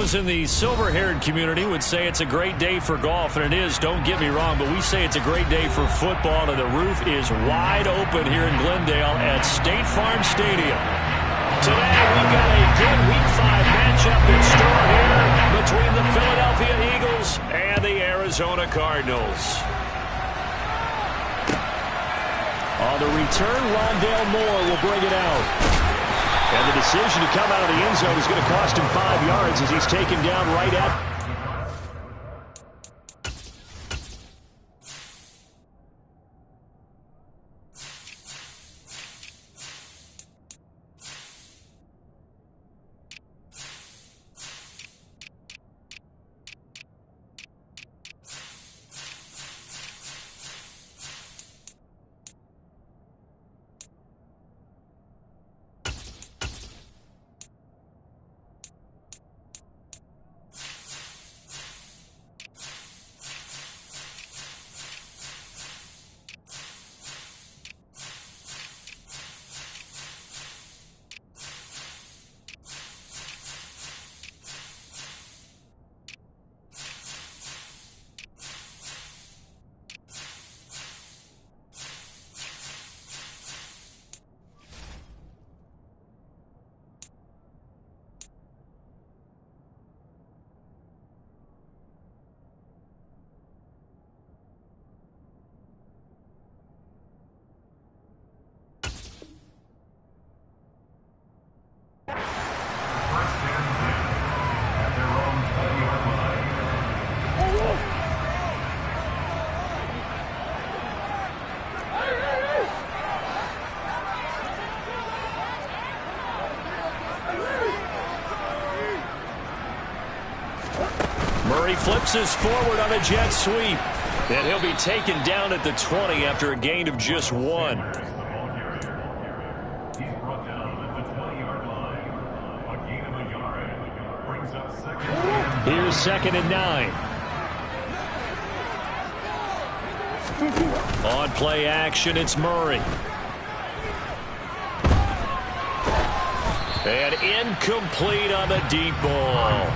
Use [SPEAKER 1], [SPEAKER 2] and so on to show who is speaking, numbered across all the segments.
[SPEAKER 1] Those in the silver-haired community would say it's a great day for golf, and it is, don't get me wrong, but we say it's a great day for football, and the roof is wide open here in Glendale at State Farm Stadium. Today, we've got a good Week 5 matchup in store here between the Philadelphia Eagles and the Arizona Cardinals. On the return, Rondale Moore will bring it out. And the decision to come out of the end zone is going to cost him 5 yards as he's taken down right at... Murray flips his forward on a jet sweep. And he'll be taken down at the 20 after a gain of just 1. Here's 2nd and 9. On play action, it's Murray. And incomplete on the deep ball.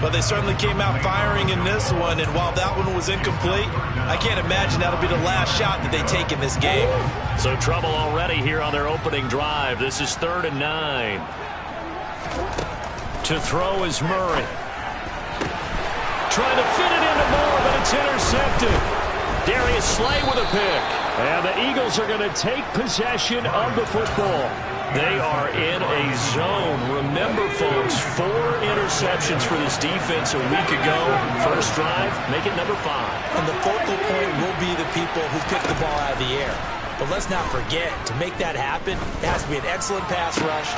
[SPEAKER 2] But they certainly came out firing in this one, and while that one was incomplete, I can't imagine that'll be the last shot that they take in this game.
[SPEAKER 1] So trouble already here on their opening drive. This is 3rd and 9. To throw is Murray. Trying to fit it into Moore, but it's intercepted. Darius Slay with a pick. And the Eagles are going to take possession of the football. They are in a zone. Remember, folks, 4 interceptions for this defense a week ago. First drive, make it number 5.
[SPEAKER 3] And the focal point will be the people who pick the ball out of the air. But let's not forget, to make that happen, it has to be an excellent pass rush,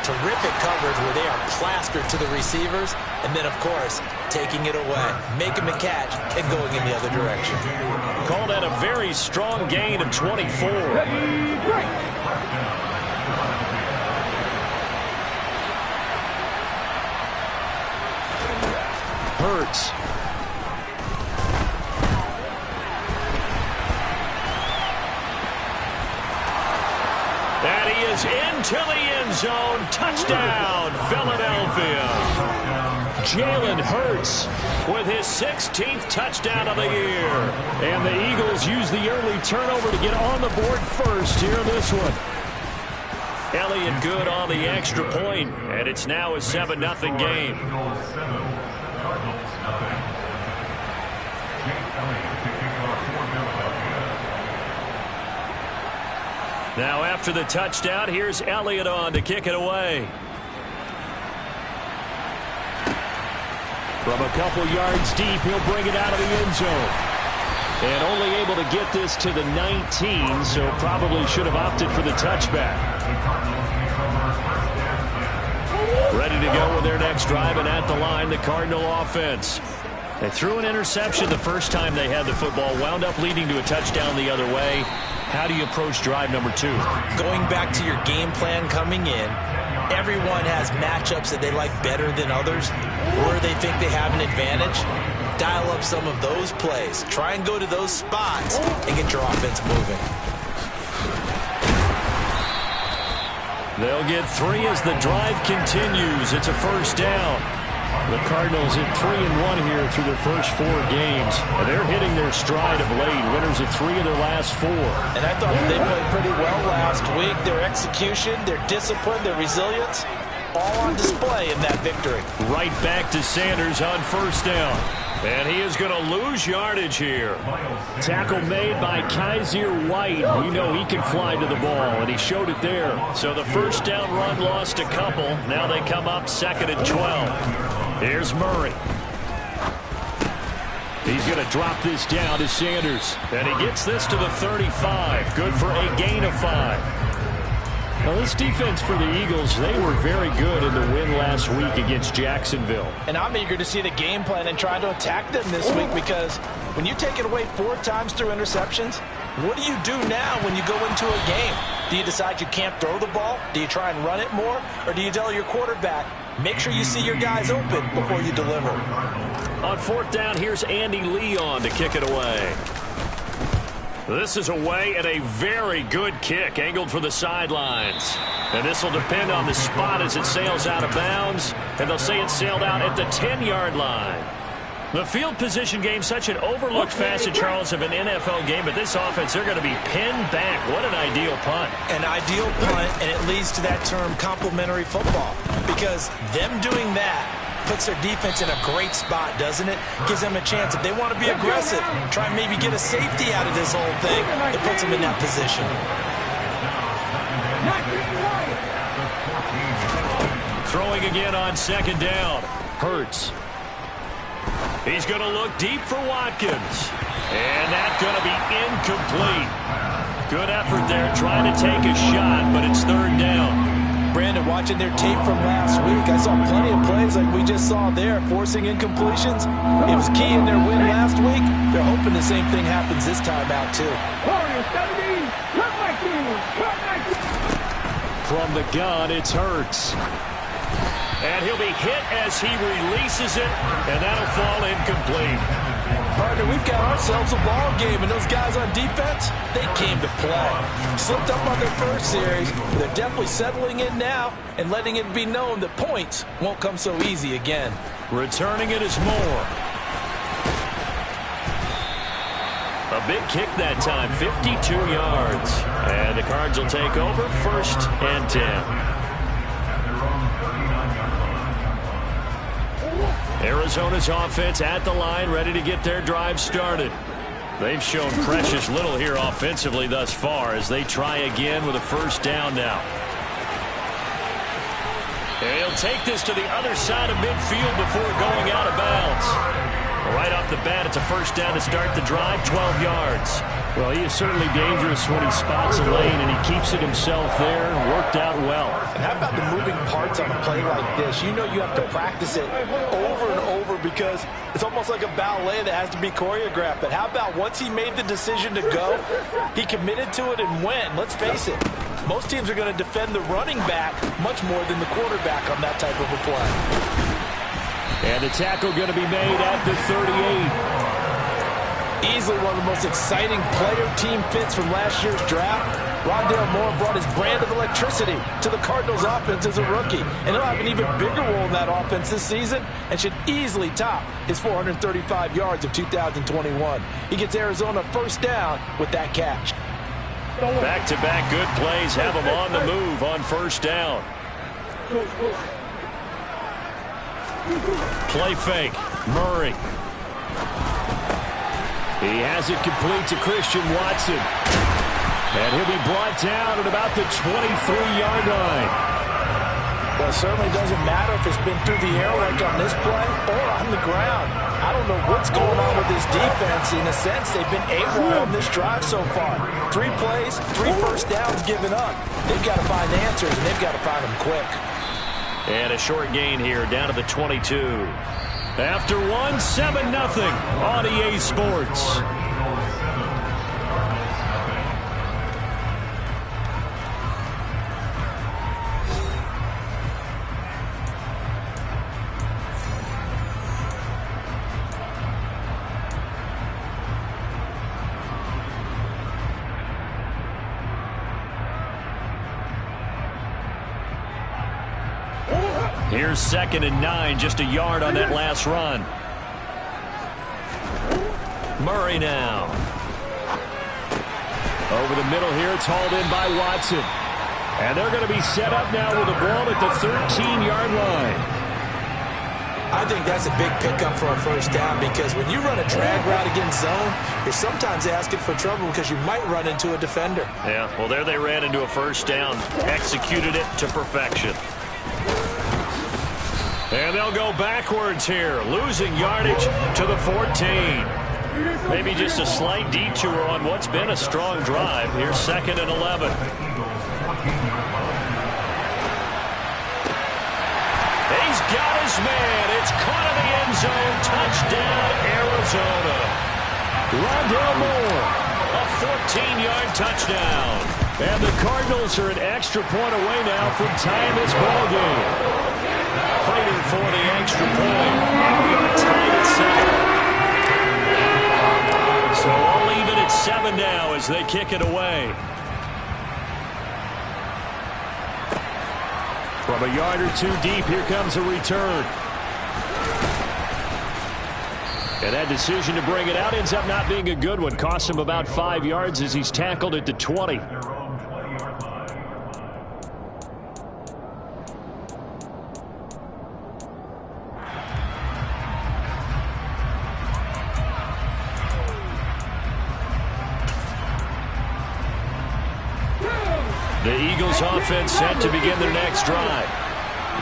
[SPEAKER 3] terrific coverage where they are plastered to the receivers, and then, of course, taking it away, making the catch, and going in the other direction.
[SPEAKER 1] Call that a very strong gain of 24. Hurts. And he is into the end zone. Touchdown, Philadelphia. Jalen Hurts with his 16th touchdown of the year. And the Eagles use the early turnover to get on the board first here in this one. Elliott good on the extra point, and it's now a 7-0 game. Now after the touchdown, here's Elliott on to kick it away. From a couple yards deep, he'll bring it out of the end zone. And only able to get this to the 19, so probably should have opted for the touchback. Ready to go with their next drive, and at the line, the Cardinal offense. They threw an interception the first time they had the football, wound up leading to a touchdown the other way. How do you approach drive number 2?
[SPEAKER 3] Going back to your game plan coming in, everyone has matchups that they like better than others, or they think they have an advantage. Dial up some of those plays. Try and go to those spots and get your offense moving.
[SPEAKER 1] They'll get 3 as the drive continues. It's a first down. The Cardinals at 3-1 here through their first 4 games. And they're hitting their stride of late. Winners of 3 of their last 4.
[SPEAKER 2] And I thought that they played pretty well last week. Their execution, their discipline, their resilience, all on display in that victory.
[SPEAKER 1] Right back to Sanders on first down. And he is going to lose yardage here. Tackle made by Kaiser White. We know he can fly to the ball, and he showed it there. So the first down run lost a couple. Now they come up 2nd and 12. Here's Murray. He's going to drop this down to Sanders. And he gets this to the 35. Good for a gain of 5. Well, this defense for the Eagles, they were very good in the win last week against Jacksonville.
[SPEAKER 2] And I'm eager to see the game plan and try to attack them this week, because when you take it away 4 times through interceptions, what do you do now when you go into a game? Do you decide you can't throw the ball? Do you try and run it more? Or do you tell your quarterback, make sure you see your guys open before you deliver?
[SPEAKER 1] On 4th down, here's Andy Leon to kick it away. This is away and a very good kick, angled for the sidelines. And this will depend on the spot as it sails out of bounds. And they'll say it sailed out at the 10-yard line. The field position game, such an overlooked facet, Charles, of an NFL game. But this offense, they're going to be pinned back. What an ideal punt.
[SPEAKER 2] An ideal punt, and it leads to that term complementary football. Because them doing that puts their defense in a great spot, doesn't it? Gives them a chance. If they want to be aggressive, try and maybe get a safety out of this whole thing, it puts them in that position.
[SPEAKER 1] Throwing again on 2nd down. Hurts. He's going to look deep for Watkins. And that's going to be incomplete. Good effort there trying to take a shot, but it's 3rd down.
[SPEAKER 2] Brandon, watching their tape from last week, I saw plenty of plays like we just saw there, forcing incompletions. It was key in their win last week. They're hoping the same thing happens this time out, too.
[SPEAKER 1] From the gun, it's Hurts. And he'll be hit as he releases it, and that'll fall incomplete.
[SPEAKER 2] Partner, we've got ourselves a ball game, and those guys on defense, they came to play. Slipped up on their first series, but they're definitely settling in now and letting it be known that points won't come so easy again.
[SPEAKER 1] Returning it is Moore. A big kick that time, 52 yards. And the Cards will take over 1st and 10. Arizona's offense at the line, ready to get their drive started. They've shown precious little here offensively thus far as they try again with a 1st down now. And he'll take this to the other side of midfield before going out of bounds. Right off the bat, it's a 1st down to start the drive, 12 yards. Well, he is certainly dangerous when he spots a lane, and he keeps it himself there. Worked out well.
[SPEAKER 2] And how about the moving parts on a play like this? You know you have to practice it over and over because it's almost like a ballet that has to be choreographed. But how about once he made the decision to go, he committed to it and went. Let's face it, most teams are going to defend the running back much more than the quarterback on that type of a play.
[SPEAKER 1] And the tackle going to be made at the 38.
[SPEAKER 2] Easily one of the most exciting player-team fits from last year's draft. Rondale Moore brought his brand of electricity to the Cardinals offense as a rookie. And he'll have an even bigger role in that offense this season and should easily top his 435 yards of 2021. He gets Arizona 1st down with that catch.
[SPEAKER 1] Back-to-back good plays have him on the move on 1st down. Play fake. Murray. He has it complete to Christian Watson. And he'll be brought down at about the 23-yard line.
[SPEAKER 2] Well, it certainly doesn't matter if it's been through the air like on this play or on the ground. I don't know what's going on with this defense. In a sense, they've been AWOL on this drive so far. 3 plays, 3 1st downs given up. They've got to find answers, and they've got to find them quick.
[SPEAKER 1] And a short gain here down to the 22. After 7-0 on EA Sports. Here's 2nd and 9, just a yard on that last run. Murray now. Over the middle here, it's hauled in by Watson. And they're going to be set up now with the ball at the 13-yard line.
[SPEAKER 3] I think that's a big pickup for a first down because when you run a drag route against zone, you're sometimes asking for trouble because you might run into a defender.
[SPEAKER 1] Yeah, well, there they ran into a first down. Executed it to perfection. And they'll go backwards here, losing yardage to the 14. Maybe just a slight detour on what's been a strong drive. Here's 2nd and 11. He's got his man. It's caught in the end zone. Touchdown, Arizona. Rondale Moore, a 14-yard touchdown. And the Cardinals are an extra point away now from tying this ball game. Fighting for the extra point. And we are tied at 7. So all even at 7 now as they kick it away. From a yard or two deep, here comes a return. And that decision to bring it out ends up not being a good one. Costs him about 5 yards as he's tackled at the 20. The Eagles offense set to begin their next drive.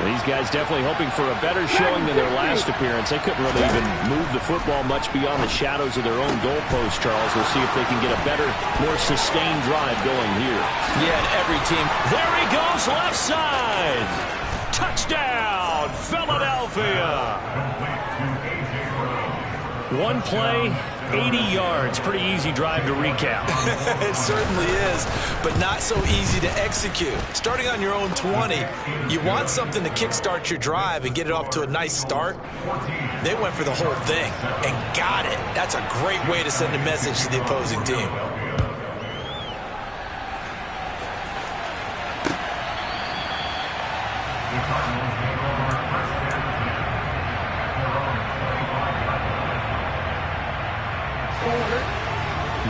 [SPEAKER 1] These guys definitely hoping for a better showing than their last appearance. They couldn't really even move the football much beyond the shadows of their own goalpost, Charles. We'll see if they can get a better, more sustained drive going here.
[SPEAKER 3] Yeah, and every team.
[SPEAKER 1] There he goes, left side. Touchdown, Philadelphia. One play, 80 yards. Pretty easy drive to recap.
[SPEAKER 3] It certainly is, but not so easy to execute. Starting on your own 20, you want something to kickstart your drive and get it off to a nice start. They went for the whole thing and got it. That's a great way to send a message to the opposing team.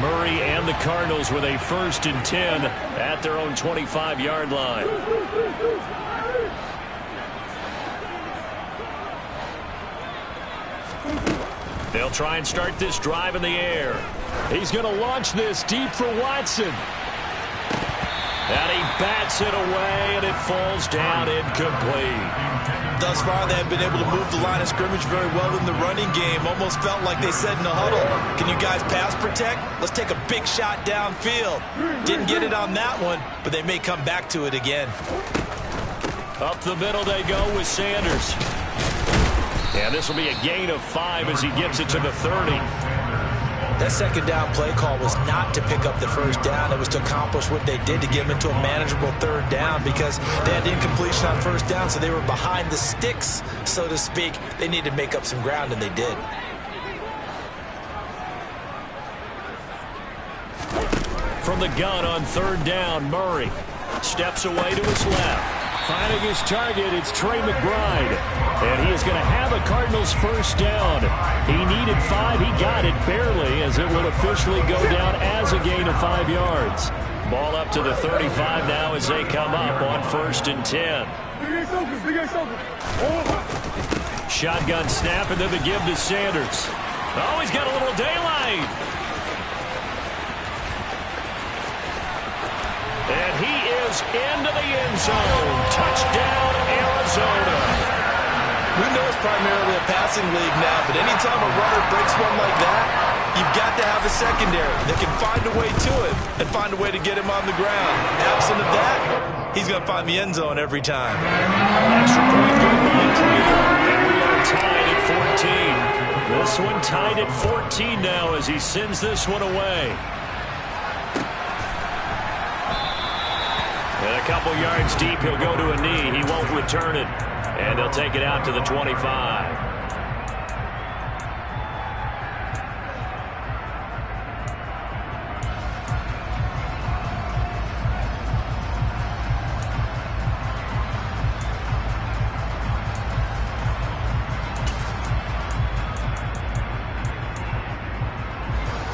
[SPEAKER 1] Murray and the Cardinals with a 1st and 10 at their own 25-yard line. They'll try and start this drive in the air. He's going to launch this deep for Watson. And he bats it away, and it falls down incomplete.
[SPEAKER 3] Thus far, they have been able to move the line of scrimmage very well in the running game. Almost felt like they said in the huddle, can you guys pass protect? Let's take a big shot downfield. Didn't get it on that one, but they may come back to it again.
[SPEAKER 1] Up the middle they go with Sanders. And this will be a gain of 5 as he gets it to the 30.
[SPEAKER 3] That second down play call was not to pick up the first down. It was to accomplish what they did to get them into a manageable 3rd down because they had incompletion on 1st down, so they were behind the sticks, so to speak. They needed to make up some ground, and they did.
[SPEAKER 1] From the gun on 3rd down, Murray steps away to his left. Finding his target, it's Trey McBride. And he is going to have a Cardinals 1st down. He needed 5. He got it barely as it will officially go down as a gain of 5 yards. Ball up to the 35 now as they come up on 1st and 10. Shotgun snap and then the give to Sanders. Oh, he's got a little daylight. And he is into the end zone. Touchdown, Arizona.
[SPEAKER 3] We know it's primarily a passing league now, but anytime a runner breaks one like that, you've got to have a secondary that can find a way to it and find a way to get him on the ground. Absent of that, he's going to find the end zone every time.
[SPEAKER 1] Extra point good by Prater. And we are tied at 14. This one tied at 14 now as he sends this one away. And a couple yards deep, he'll go to a knee. He won't return it. And they'll take it out to the 25.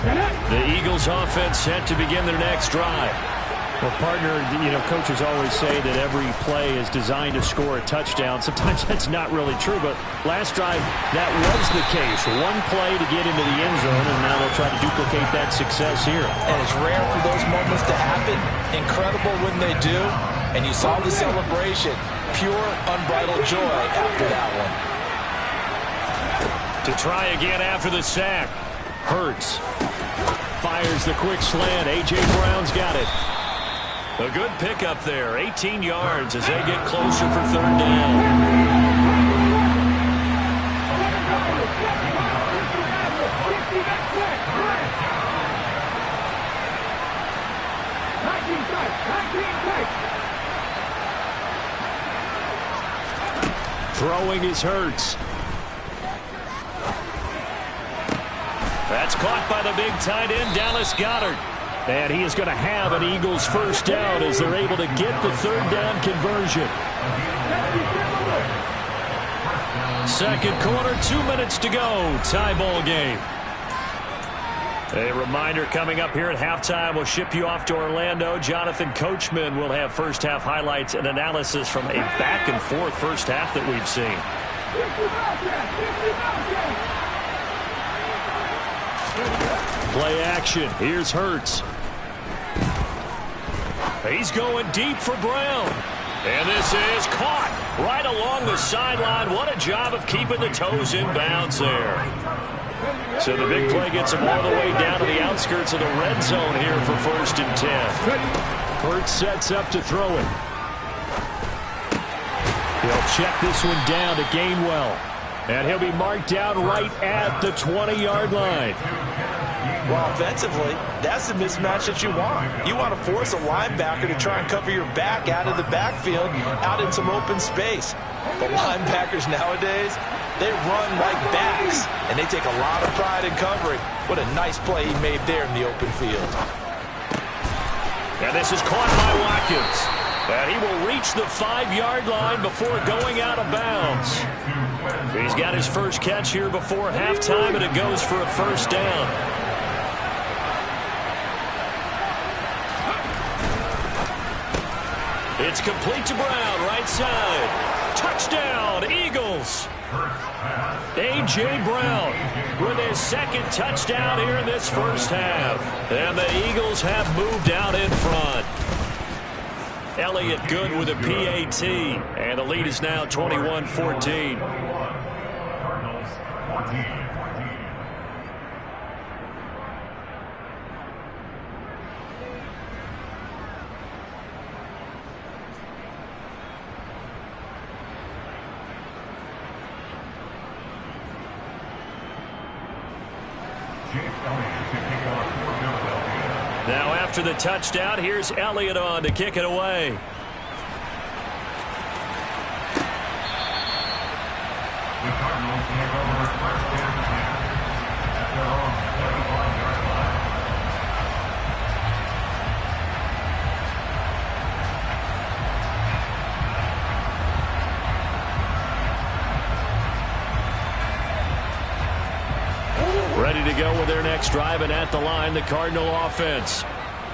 [SPEAKER 1] The Eagles offense set to begin their next drive.
[SPEAKER 4] Well, partner, coaches always say that every play is designed to score a touchdown. Sometimes that's not really true, but last drive, that was the case. One play to get into the end zone, and now they'll try to duplicate that success here.
[SPEAKER 2] And it's rare for those moments to happen. Incredible when they do. And you saw the celebration. Pure, unbridled joy after that one.
[SPEAKER 1] To try again after the sack. Hurts. Fires the quick slant. A.J. Brown's got it. A good pickup there. 18 yards as they get closer for third down. Throwing is Hurts. That's caught by the big tight end, Dallas Goedert. And he is going to have an Eagles first down as they're able to get the third down conversion. Second quarter, 2 minutes to go. Tie ball game. A reminder coming up here at halftime. We'll ship you off to Orlando. Jonathan Coachman will have first half highlights and analysis from a back and forth first half that we've seen. Play action. Here's Hurts. He's going deep for Brown. And this is caught right along the sideline. What a job of keeping the toes in bounds there. So the big play gets him all the way down to the outskirts of the red zone here for 1st and 10. Hurts sets up to throw it. He'll check this one down to Gainwell. And he'll be marked down right at the 20-yard line.
[SPEAKER 2] Well, offensively, that's the mismatch that you want. You want to force a linebacker to try and cover your back out of the backfield, out in some open space. But linebackers nowadays, they run like backs, and they take a lot of pride in covering. What a nice play he made there in the open field.
[SPEAKER 1] And this is caught by Watkins. And he will reach the 5-yard line before going out of bounds. He's got his first catch here before halftime, and it goes for a first down. It's complete to Brown, right side. Touchdown, Eagles. A.J. Brown with his second touchdown here in this first half. And the Eagles have moved out in front. Elliott good with a PAT. And the lead is now 21-14. Now after the touchdown, here's Elliott on to kick it away.
[SPEAKER 5] The Cardinals take over first and 10 at their own 35-yard line.
[SPEAKER 1] Ready to go with their next drive, and at the line, the Cardinal offense.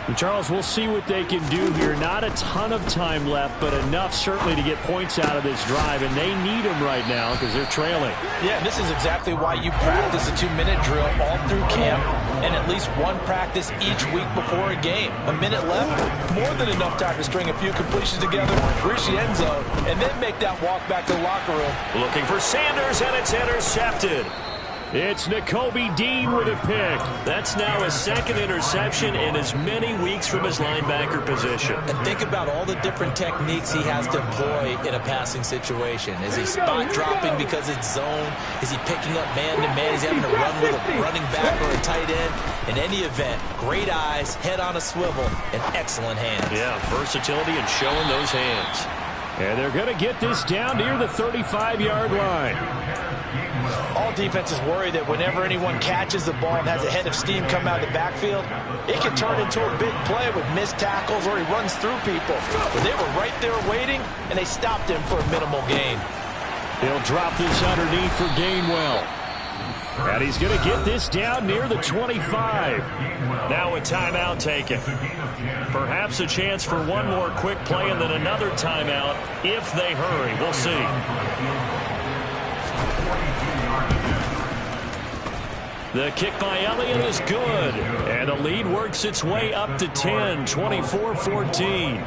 [SPEAKER 4] And Charles, we'll see what they can do here. Not a ton of time left, but enough certainly to get points out of this drive, and they need them right now because they're trailing.
[SPEAKER 2] Yeah, this is exactly why you practice a 2-minute drill all through camp and at least one practice each week before a game. A minute left, more than enough time to string a few completions together, reach the end zone, and then make that walk back to the locker room.
[SPEAKER 1] Looking for Sanders, and it's intercepted.
[SPEAKER 4] It's Nakobe Dean with a pick.
[SPEAKER 1] That's now his second interception in as many weeks from his linebacker position.
[SPEAKER 3] And think about all the different techniques he has to employ in a passing situation. Is he spot dropping because it's zone? Is he picking up man-to-man? Is he having to run with a running back or a tight end? In any event, great eyes, head on a swivel, and excellent hands.
[SPEAKER 1] Yeah, versatility and showing those hands.
[SPEAKER 4] And they're going to get this down near the 35-yard line.
[SPEAKER 2] All defenses worry that whenever anyone catches the ball and has a head of steam come out of the backfield, it can turn into a big play with missed tackles or he runs through people. But they were right there waiting, and they stopped him for a minimal gain.
[SPEAKER 4] He'll drop this underneath for Gainwell. And he's going to get this down near the 25.
[SPEAKER 1] Now a timeout taken. Perhaps a chance for one more quick play and then another timeout if they hurry. We'll see. The kick by Elliott is good. And the lead works its way up to 10, 24-14.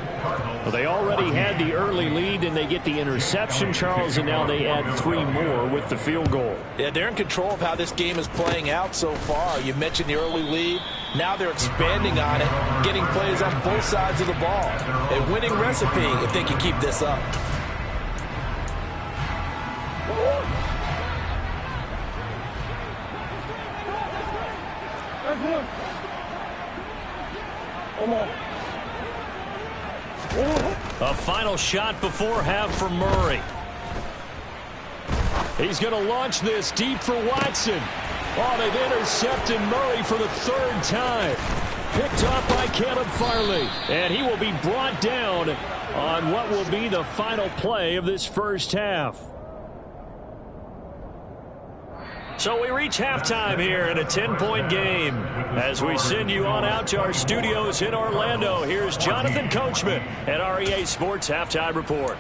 [SPEAKER 1] Well, they already had the early lead, and they get the interception, Charles, and now they add 3 more with the field goal.
[SPEAKER 2] Yeah, they're in control of how this game is playing out so far. You mentioned the early lead. Now they're expanding on it, getting plays on both sides of the ball. A winning recipe if they can keep this up.
[SPEAKER 1] A final shot before half for Murray. He's going to launch this deep for Watson. Oh, they've intercepted Murray for the 3rd time. Picked off by Caleb Farley. And he will be brought down on what will be the final play of this first half. So we reach halftime here in a 10-point game. As we send you on out to our studios in Orlando, here's Jonathan Coachman at REA Sports Halftime Report.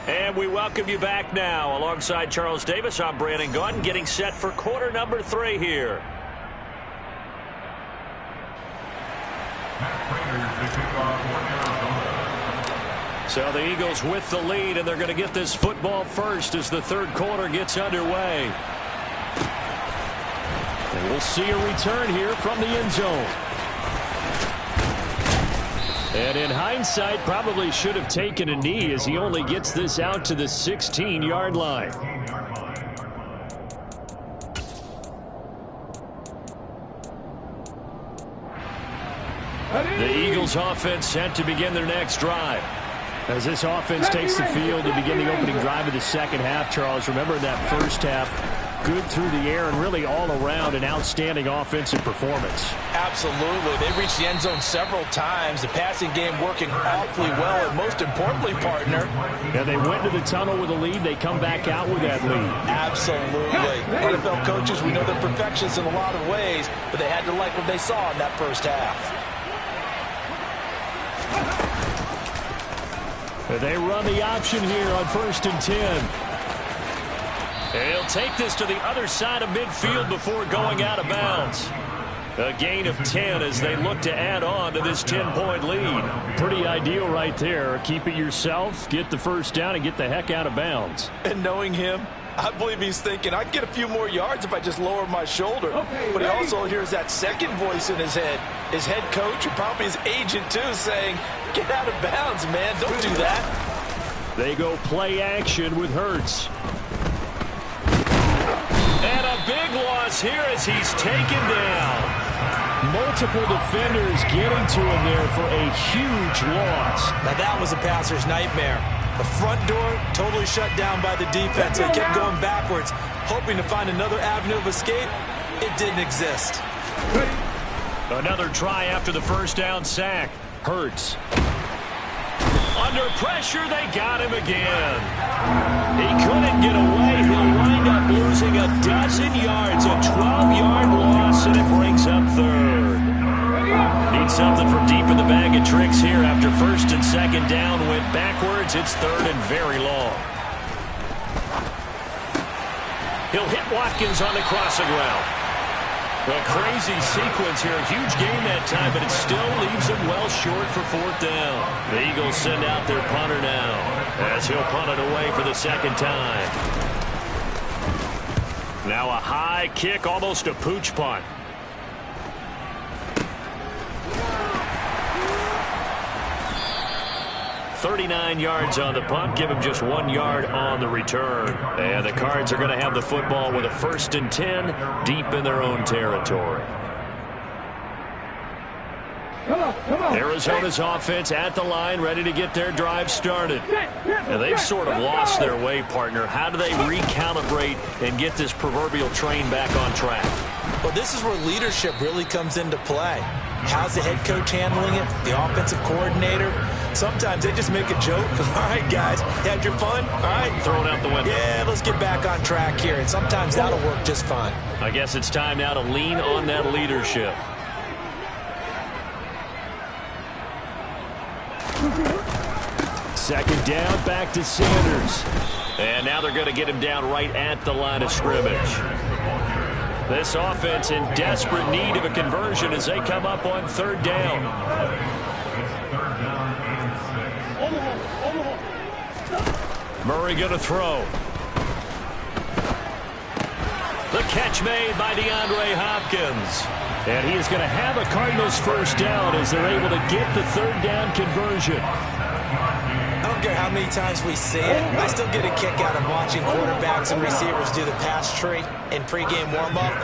[SPEAKER 1] And we welcome you back now. Alongside Charles Davis, I'm Brandon Gaudin, getting set for quarter number 3 here. So the Eagles with the lead, and they're going to get this football first as the 3rd quarter gets underway. And we'll see a return here from the end zone. And in hindsight, probably should have taken a knee as he only gets this out to the 16-yard line. The Eagles offense set to begin their next drive. As this offense takes the field to begin the opening drive of the second half, Charles, remember that first half, good through the air and really all around an outstanding offensive performance.
[SPEAKER 2] Absolutely. They reached the end zone several times. The passing game working awfully well, and most importantly, partner.
[SPEAKER 4] Yeah, they went to the tunnel with a lead. They come back out with that lead.
[SPEAKER 2] Absolutely. NFL coaches, we know they're perfectionists in a lot of ways, but they had to like what they saw in that first half.
[SPEAKER 1] They run the option here on 1st and 10. He'll take this to the other side of midfield before going out of bounds. A gain of 10 as they look to add on to this 10-point lead.
[SPEAKER 4] Pretty ideal right there. Keep it yourself, get the first down, and get the heck out of bounds.
[SPEAKER 2] And knowing him, I believe he's thinking, I'd get a few more yards if I just lower my shoulder. But he also hears that second voice in his head. His head coach, and probably his agent too, saying, get out of bounds, man. Don't do that.
[SPEAKER 4] They go play action with Hurts.
[SPEAKER 1] And a big loss here as he's taken down.
[SPEAKER 4] Multiple defenders getting to him there for a huge loss.
[SPEAKER 3] Now that was a passer's nightmare. The front door totally shut down by the defense. They kept going backwards, hoping to find another avenue of escape. It didn't exist.
[SPEAKER 1] Another try after the first down sack. Hurts. Under pressure, they got him again. He couldn't get away. He'll wind up losing a dozen yards, a 12-yard loss, and it brings up 3rd. Need something from deep in the bag of tricks here after 1st and 2nd down. Went backwards. It's 3rd and very long. He'll hit Watkins on the crossing route. A crazy sequence here. A huge game that time, but it still leaves him well short for 4th down. The Eagles send out their punter now as he'll punt it away for the 2nd time. Now a high kick, almost a pooch punt. $39 yards on the punt, give him just 1 yard on the return. And the Cards are going to have the football with a 1st and 10 deep in their own territory. Arizona's offense at the line, ready to get their drive started. And they've sort of lost their way, partner. How do they recalibrate and get this proverbial train back on track?
[SPEAKER 3] Well, this is where leadership really comes into play. How's the head coach handling it? The offensive coordinator? Sometimes they just make a joke. All right, guys, you had your fun? All right.
[SPEAKER 1] Throw it out the window.
[SPEAKER 3] Yeah, let's get back on track here. And sometimes that'll work just fine.
[SPEAKER 1] I guess it's time now to lean on that leadership.
[SPEAKER 4] Second down, back to Sanders.
[SPEAKER 1] And now they're going to get him down right at the line of scrimmage. This offense in desperate need of a conversion as they come up on third down. Murray going to throw. The catch made by DeAndre Hopkins.
[SPEAKER 4] And he is going to have a Cardinals first down as they're able to get the third down conversion.
[SPEAKER 3] I don't care how many times we see it. I still get a kick out of watching quarterbacks and receivers do the pass tree in pregame warm-up.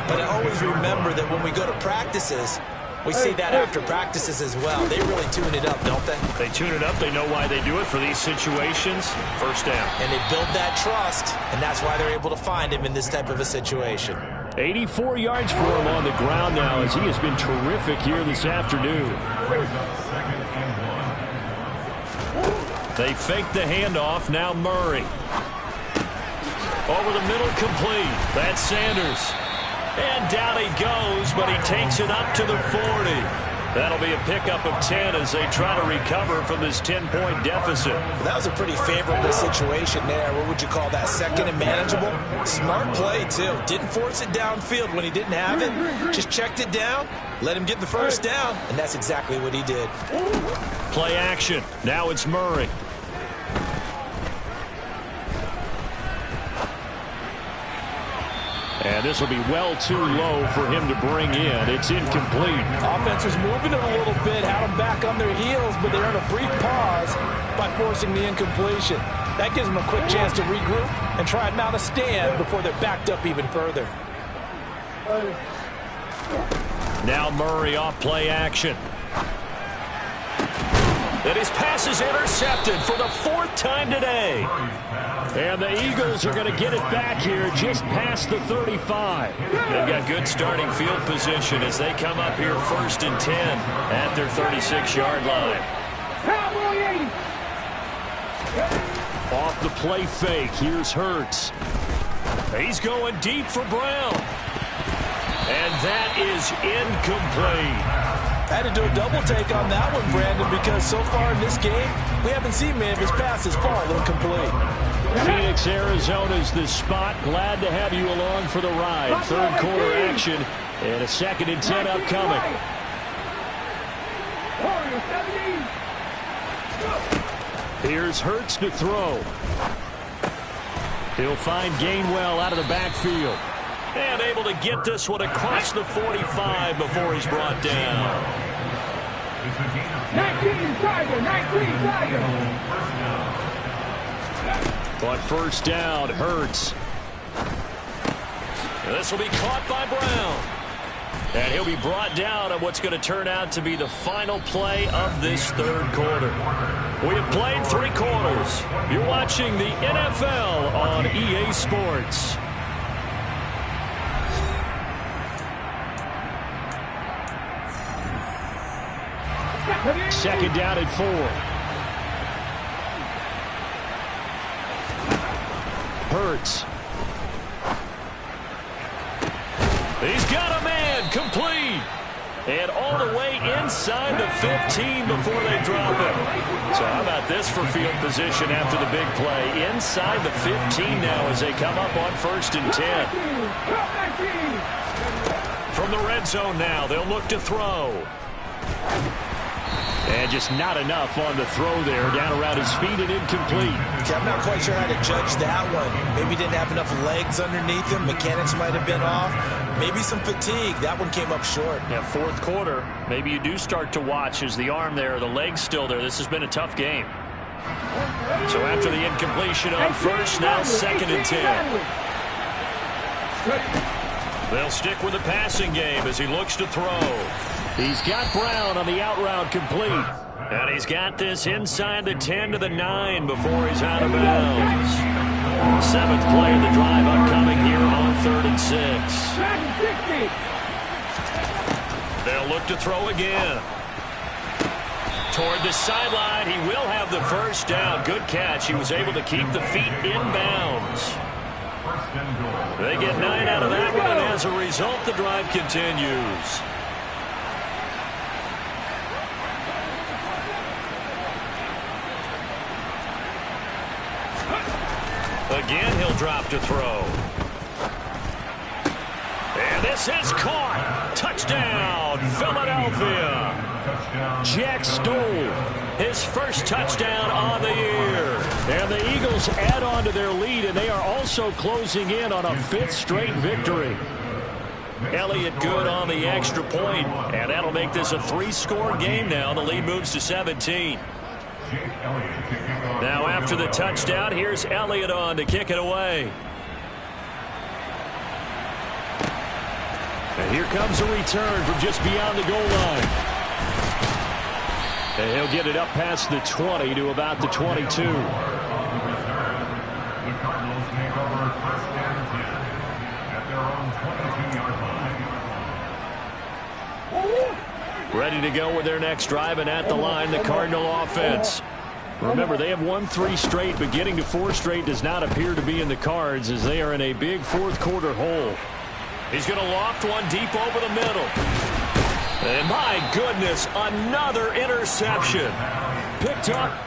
[SPEAKER 3] But I always remember that when we go to practices, we see that after practices as well. They really tune it up, don't they?
[SPEAKER 1] They tune it up. They know why they do it for these situations. First down.
[SPEAKER 3] And they build that trust, and that's why they're able to find him in this type of a situation.
[SPEAKER 4] 84 yards for him on the ground now as he has been terrific here this afternoon.
[SPEAKER 1] They fake the handoff. Now Murray. Over the middle, complete. That's Sanders. And down he goes, but he takes it up to the 40. That'll be a pickup of 10 as they try to recover from this 10-point deficit.
[SPEAKER 3] That was a pretty favorable situation there. What would you call that? Second and manageable? Smart play, too. Didn't force it downfield when he didn't have it. Just checked it down, let him get the first down, and that's exactly what he did.
[SPEAKER 1] Play action. Now it's Murray.
[SPEAKER 4] And this will be well too low for him to bring in. It's incomplete.
[SPEAKER 2] Offense was moving it a little bit, had them back on their heels, but they're in a brief pause by forcing the incompletion. That gives them a quick chance to regroup and try and mount a stand before they're backed up even further.
[SPEAKER 1] Now Murray off play action. And his pass is intercepted for the fourth time today.
[SPEAKER 4] And the Eagles are going to get it back here just past the 35.
[SPEAKER 1] They've got good starting field position as they come up here first and 10 at their 36-yard line.
[SPEAKER 4] Off the play fake, here's Hurts.
[SPEAKER 1] He's going deep for Brown. And that is incomplete.
[SPEAKER 2] I had to do a double take on that one, Brandon, because so far in this game, we haven't seen many of his passes fall incomplete.
[SPEAKER 4] Phoenix, Arizona's the spot. Glad to have you along for the ride. Third quarter action and a 2nd and 10 upcoming. Here's Hurts to throw. He'll find Gainwell out of the backfield.
[SPEAKER 1] And able to get this one across the 45 before he's brought down.
[SPEAKER 5] 19 Tiger.
[SPEAKER 4] But first down, Hurts.
[SPEAKER 1] This will be caught by Brown. And he'll be brought down on what's going to turn out to be the final play of this third quarter. We have played 3 quarters. You're watching the NFL on EA Sports.
[SPEAKER 4] Second down and 4. Hurts.
[SPEAKER 1] He's got a man, complete. And all the way inside the 15 before they drop him. So how about this for field position after the big play? Inside the 15 now as they come up on first and 10. From the red zone now, they'll look to throw.
[SPEAKER 4] And just not enough on the throw there. Down around his feet and incomplete.
[SPEAKER 3] I'm not quite sure how to judge that one. Maybe didn't have enough legs underneath him. Mechanics might have been off. Maybe some fatigue. That one came up short.
[SPEAKER 1] Yeah, fourth quarter. Maybe you do start to watch as the arm there, the leg's still there. This has been a tough game. So after the incompletion on first, now 2nd and 10. They'll stick with the passing game as he looks to throw.
[SPEAKER 4] He's got Brown on the out route complete.
[SPEAKER 1] And he's got this inside the 10 to the 9 before he's out of bounds. Seventh play of the drive upcoming here on 3rd and 6. They'll look to throw again. Toward the sideline, he will have the first down. Good catch. He was able to keep the feet in bounds. They get 9 out of that one, and as a result, the drive continues. Again, he'll drop to throw. And this is caught. Touchdown, Philadelphia. Jack Stoll, his first touchdown on the year. And the Eagles add on to their lead, and they are also closing in on a 5th straight victory. Elliott good on the extra point, and that'll make this a 3-score game now. The lead moves to 17. Now after the touchdown, here's Elliott on to kick it away. And here comes a return from just beyond the goal line. And he'll get it up past the 20 to about the 22.
[SPEAKER 5] The Cardinals take over 1st and 10 at their own 22-yard line.
[SPEAKER 1] Ready to go with their next drive, and at the line, the Cardinal offense. Remember, they have won 3 straight, but getting to 4 straight does not appear to be in the cards as they are in a big 4th quarter hole. He's going to loft one deep over the middle. And my goodness, another interception. Picked up.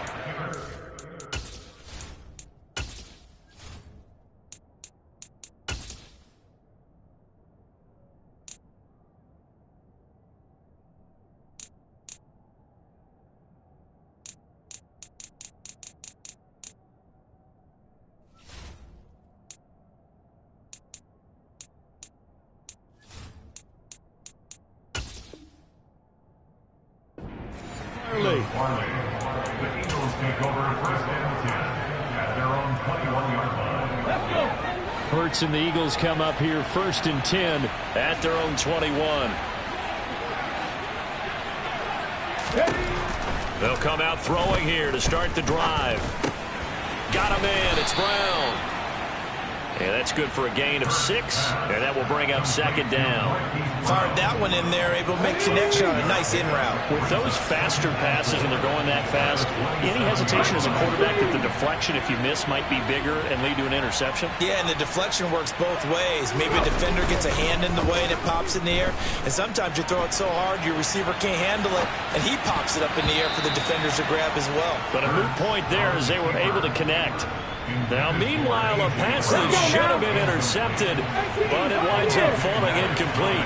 [SPEAKER 5] The Eagles take over 1st and 10 at their own 21-yard line.
[SPEAKER 1] Hurts and the Eagles come up here 1st and 10 at their own 21. They'll come out throwing here to start the drive. Got him in. It's Brown. And that's good for a gain of 6, and that will bring up 2nd down.
[SPEAKER 2] Fired that one in there, able to make connection on a nice in route.
[SPEAKER 1] With those faster passes and they're going that fast, any hesitation as a quarterback that the deflection, if you miss, might be bigger and lead to an interception?
[SPEAKER 2] Yeah, and the deflection works both ways. Maybe a defender gets a hand in the way and it pops in the air, and sometimes you throw it so hard your receiver can't handle it, and he pops it up in the air for the defenders to grab as well.
[SPEAKER 1] But a moot point there as they were able to connect. Now, meanwhile, a pass that should have been intercepted, but it winds up falling incomplete.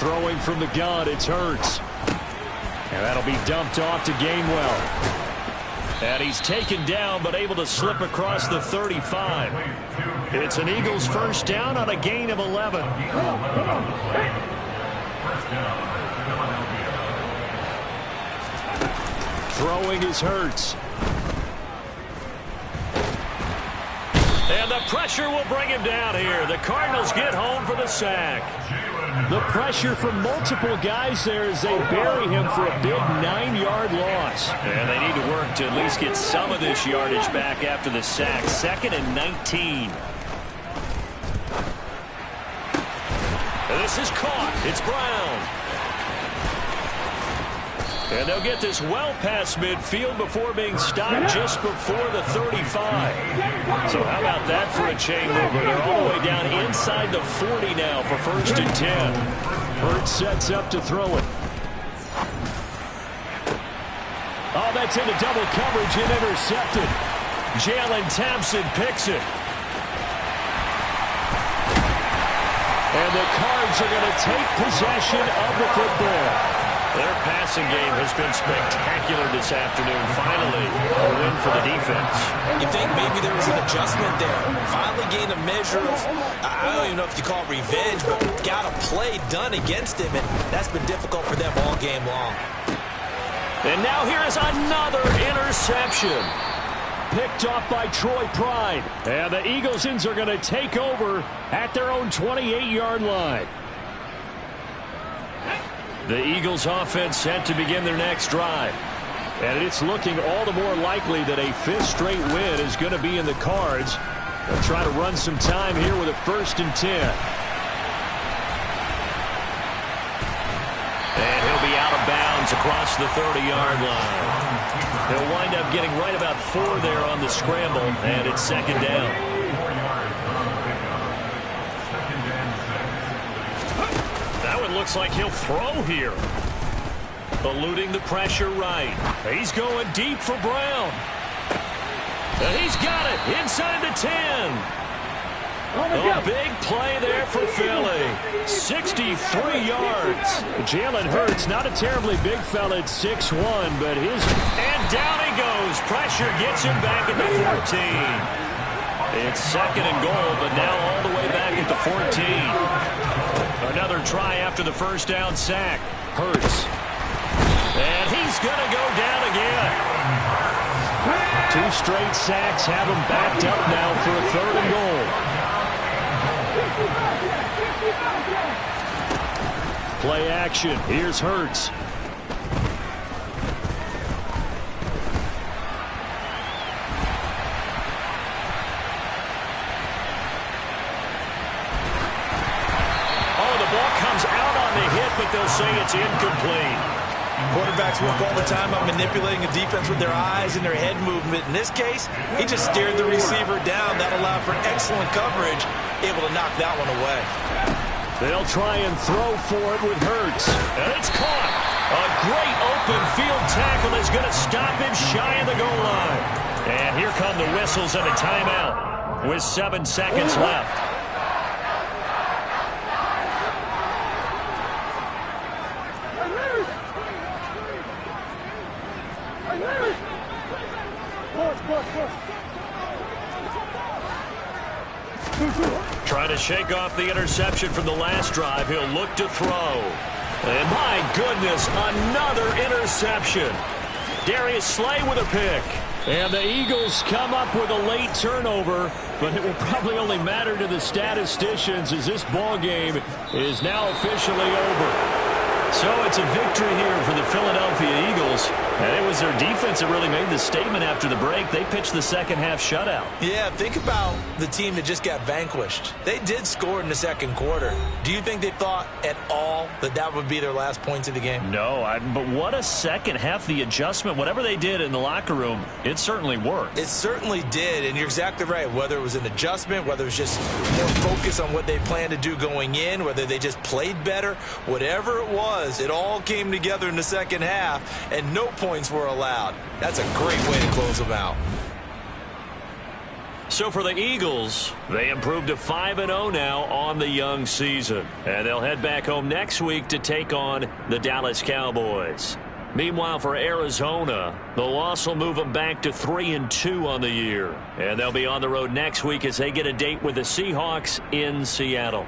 [SPEAKER 1] Throwing from the gun, it's Hurts. And that'll be dumped off to Gainwell. And he's taken down, but able to slip across the 35. It's an Eagles first down on a gain of 11. Throwing is Hurts. And the pressure will bring him down here. The Cardinals get home for the sack. The pressure from multiple guys there as they bury him for a big 9-yard loss. And they need to work to at least get some of this yardage back after the sack. 2nd and 19. And this is caught. It's Brown. And they'll get this well past midfield before being stopped just before the 35. So how about that for a chain mover? They're all the way down inside the 40 now for 1st and 10. Hurts sets up to throw it. Oh, that's into double coverage and intercepted. Jalen Thompson picks it. And the Cards are going to take possession of the football. Their passing game has been spectacular this afternoon. Finally, a win for the defense.
[SPEAKER 2] You think maybe there was an adjustment there. Finally gained a measure of, I don't even know if you call it revenge, but got a play done against him, and that's been difficult for them all game long.
[SPEAKER 1] And now here is another interception. Picked off by Troy Pride. And the Eaglesons are going to take over at their own 28-yard line. The Eagles offense set to begin their next drive.
[SPEAKER 4] And it's looking all the more likely that a fifth straight win is going to be in the cards. They'll try to run some time here with a 1st and 10. And he'll be out of bounds across the 30-yard line. He'll wind up getting right about 4 there on the scramble, and it's 2nd down. That one looks like he'll throw here. Eluding the pressure right. He's going deep for Brown. And he's got it inside the 10. A big play there for Philly. 63 yards. Jalen Hurts, not a terribly big fella at 6'1", but his... And down he goes. Pressure gets him back at the 14. It's 2nd and goal, but now all the way back at the 14. Another try after the 1st down sack. Hurts. And he's going to go down again. 2 straight sacks have him backed up now for a 3rd and goal. Play action. Here's Hurts.
[SPEAKER 1] Oh, the ball comes out on the hit, but they'll say it's incomplete.
[SPEAKER 2] Quarterbacks work all the time on manipulating a defense with their eyes and their head movement. In this case, he just stared the receiver down. That allowed for excellent coverage, able to knock that one away.
[SPEAKER 4] They'll try and throw for it with Hurts.
[SPEAKER 1] And it's caught. A great open field tackle is going to stop him shy of the goal line. And here come the whistles and a timeout with 7 seconds left. Trying to shake off the interception from the last drive. He'll look to throw. And my goodness, another interception. Darius Slay with a pick.
[SPEAKER 4] And the Eagles come up with a late turnover, but it will probably only matter to the statisticians as this ball game is now officially over.
[SPEAKER 1] So it's a victory here for the Philadelphia Eagles. And it was their defense that really made the statement after the break. They pitched the second half shutout.
[SPEAKER 2] Yeah, think about the team that just got vanquished. They did score in the 2nd quarter. Do you think they thought at all that that would be their last points of the game?
[SPEAKER 1] No, but what a second half. The adjustment, whatever they did in the locker room, it certainly worked.
[SPEAKER 2] It certainly did, and you're exactly right. Whether it was an adjustment, whether it was just more focus on what they planned to do going in, whether they just played better, whatever it was, it all came together in the 2nd half, and no points were allowed. That's a great way to close them out.
[SPEAKER 1] So for the Eagles, they improved to 5-0 now on the young season. And they'll head back home next week to take on the Dallas Cowboys. Meanwhile, for Arizona, the loss will move them back to 3-2 on the year. And they'll be on the road next week as they get a date with the Seahawks in Seattle.